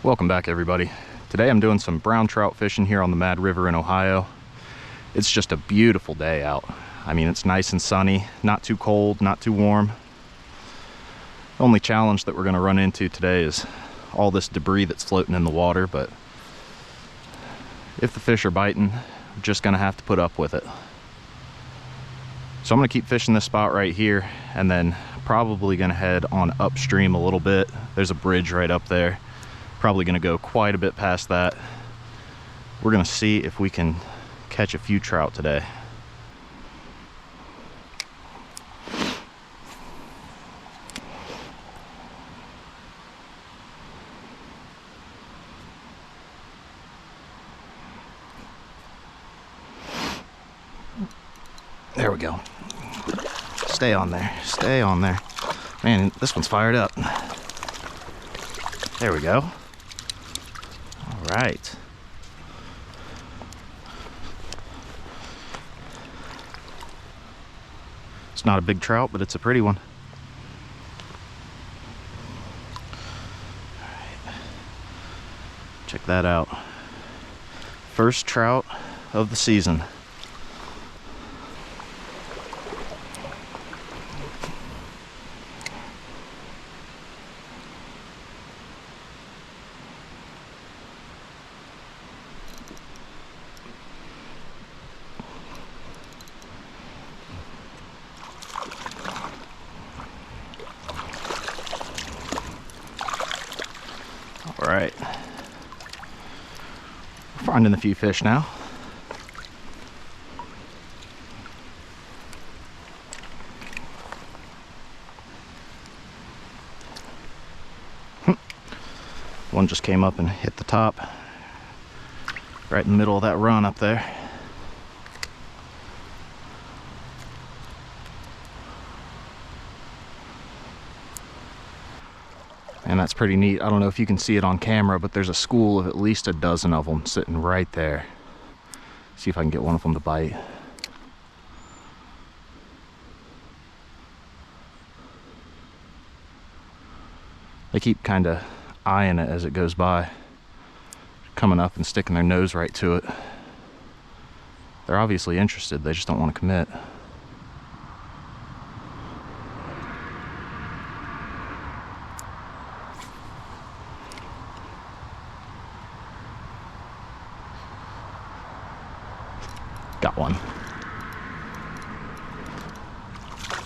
Welcome back, everybody. Today I'm doing some brown trout fishing here on the Mad River in Ohio. It's just a beautiful day out. I mean, it's nice and sunny, not too cold, not too warm. The only challenge that we're going to run into today is all this debris that's floating in the water, but if the fish are biting, we're just going to have to put up with it. So I'm going to keep fishing this spot right here, and then probably going to head on upstream a little bit. There's a bridge right up there. Probably going to go quite a bit past that. We're going to see if we can catch a few trout today. There we go. Stay on there. Stay on there. Man, this one's fired up. There we go. All right. It's not a big trout, but it's a pretty one. All right. Check that out. First trout of the season. All right, we're finding a few fish now. One just came up and hit the top, right in the middle of that run up there. And that's pretty neat. I don't know if you can see it on camera, but there's a school of at least a dozen of them sitting right there. See if I can get one of them to bite. They keep kind of eyeing it as it goes by, coming up and sticking their nose right to it. They're obviously interested, they just don't want to commit. Got one.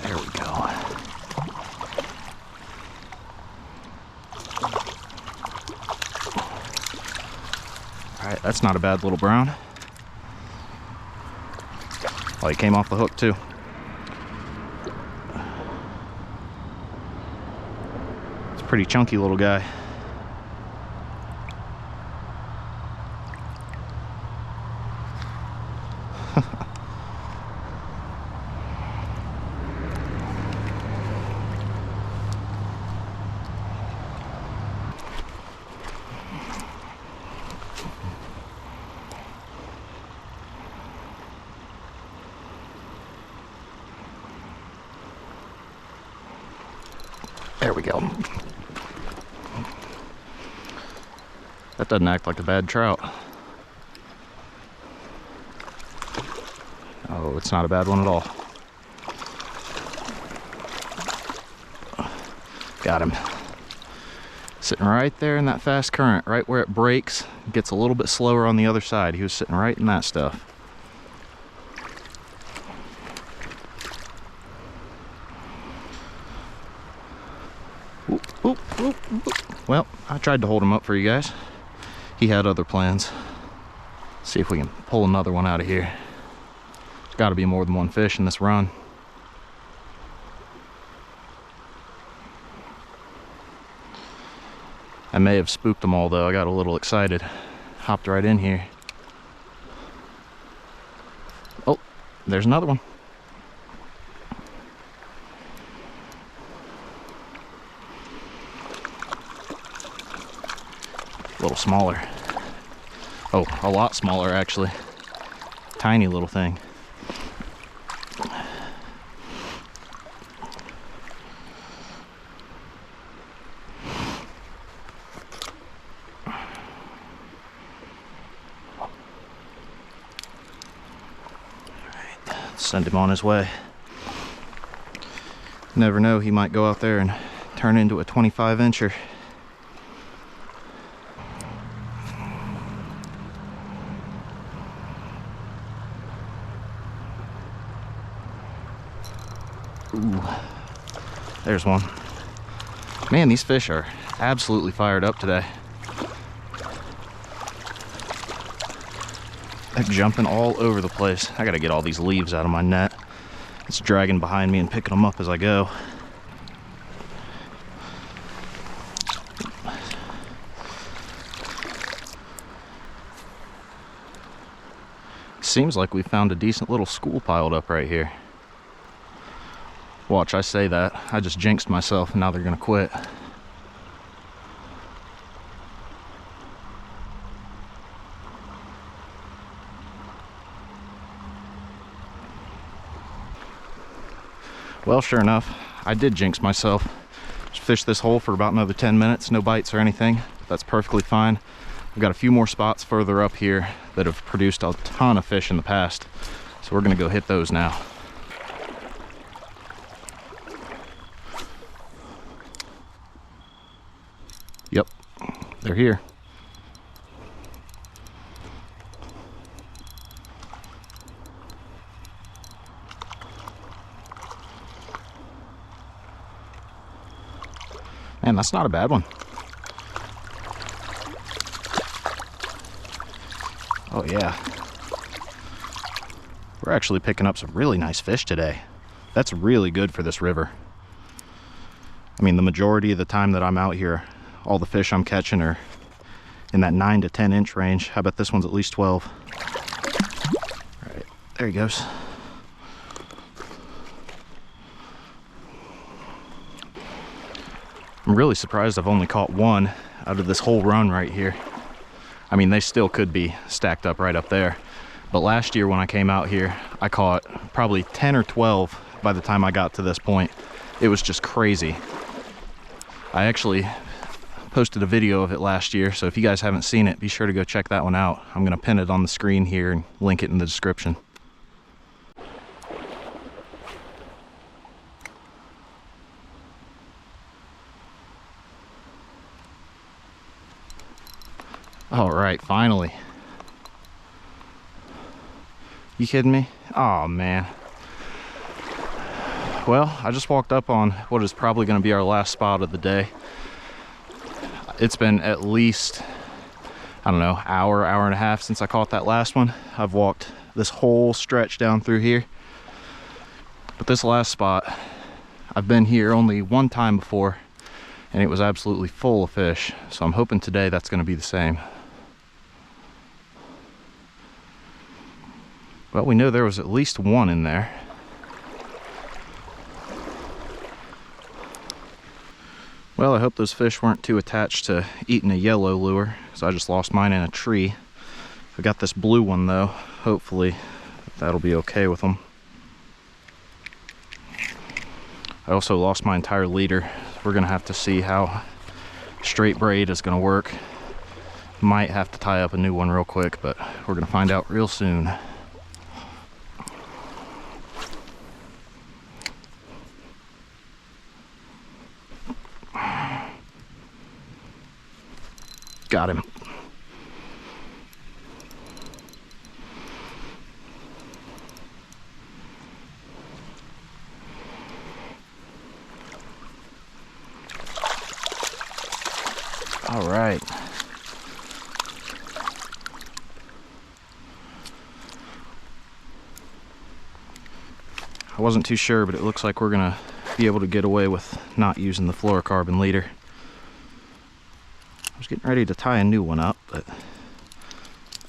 There we go. All right, that's not a bad little brown. Oh, he came off the hook too. It's a pretty chunky little guy. There we go. That doesn't act like a bad trout. Oh, it's not a bad one at all. Got him. Sitting right there in that fast current, right where it breaks. Gets a little bit slower on the other side. He was sitting right in that stuff. Oop, oop, oop. Well, I tried to hold him up for you guys. He had other plans. See if we can pull another one out of here. There's got to be more than one fish in this run. I may have spooked them all though. I got a little excited. Hopped right in here. Oh, there's another one. A little smaller. Oh, a lot smaller actually. Tiny little thing. send him on his way. Never know, he might go out there and turn into a 25-incher. Ooh, there's one. Man, these fish are absolutely fired up today. They're jumping all over the place. I gotta get all these leaves out of my net. It's dragging behind me and picking them up as I go. Seems like we found a decent little school piled up right here. Watch, I say that. I just jinxed myself and now they're gonna quit. Well, sure enough, I did jinx myself. Just fished this hole for about another 10 minutes, no bites or anything. That's perfectly fine. We've got a few more spots further up here that have produced a ton of fish in the past. So we're gonna go hit those now. Yep, they're here. Man, that's not a bad one. Oh yeah. We're actually picking up some really nice fish today. That's really good for this river. I mean, the majority of the time that I'm out here, all the fish I'm catching are in that 9 to 10 inch range. I bet this one's at least 12. All right, there he goes. I'm really surprised I've only caught one out of this whole run right here. I mean, they still could be stacked up right up there. But last year when I came out here, I caught probably 10 or 12 by the time I got to this point. It was just crazy. I actually posted a video of it last year, so if you guys haven't seen it, be sure to go check that one out. I'm gonna pin it on the screen here and link it in the description. All right, finally. You kidding me? Oh man. Well, I just walked up on what is probably gonna be our last spot of the day. It's been at least, I don't know, hour and a half since I caught that last one. I've walked this whole stretch down through here. But this last spot, I've been here only one time before and it was absolutely full of fish. So I'm hoping today that's gonna be the same. Well, we know there was at least one in there. Well, I hope those fish weren't too attached to eating a yellow lure, because I just lost mine in a tree. I got this blue one though. Hopefully that'll be okay with them. I also lost my entire leader. We're gonna have to see how straight braid is gonna work. Might have to tie up a new one real quick, but we're gonna find out real soon. Got him. All right. I wasn't too sure, but it looks like we're gonna be able to get away with not using the fluorocarbon leader. I was getting ready to tie a new one up, but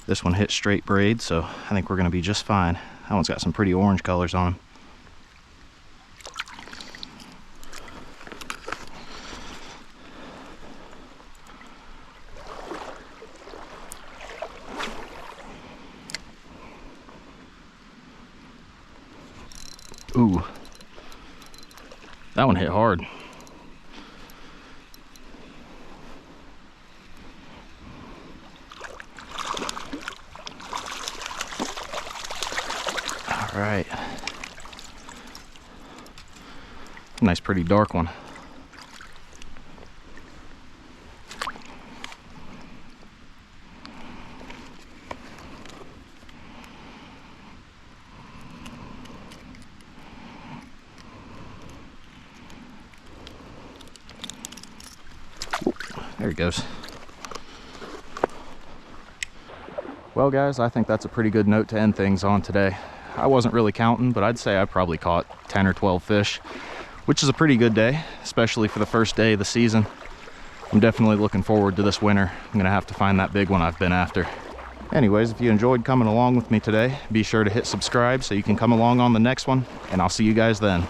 this one hit straight braid, so I think we're gonna be just fine. That one's got some pretty orange colors on him. Ooh, that one hit hard. All right, nice pretty dark one. There he goes. Well guys, I think that's a pretty good note to end things on today. I wasn't really counting, but I'd say I probably caught 10 or 12 fish, which is a pretty good day, especially for the first day of the season. I'm definitely looking forward to this winter. I'm gonna have to find that big one I've been after. Anyways, if you enjoyed coming along with me today, be sure to hit subscribe so you can come along on the next one, and I'll see you guys then.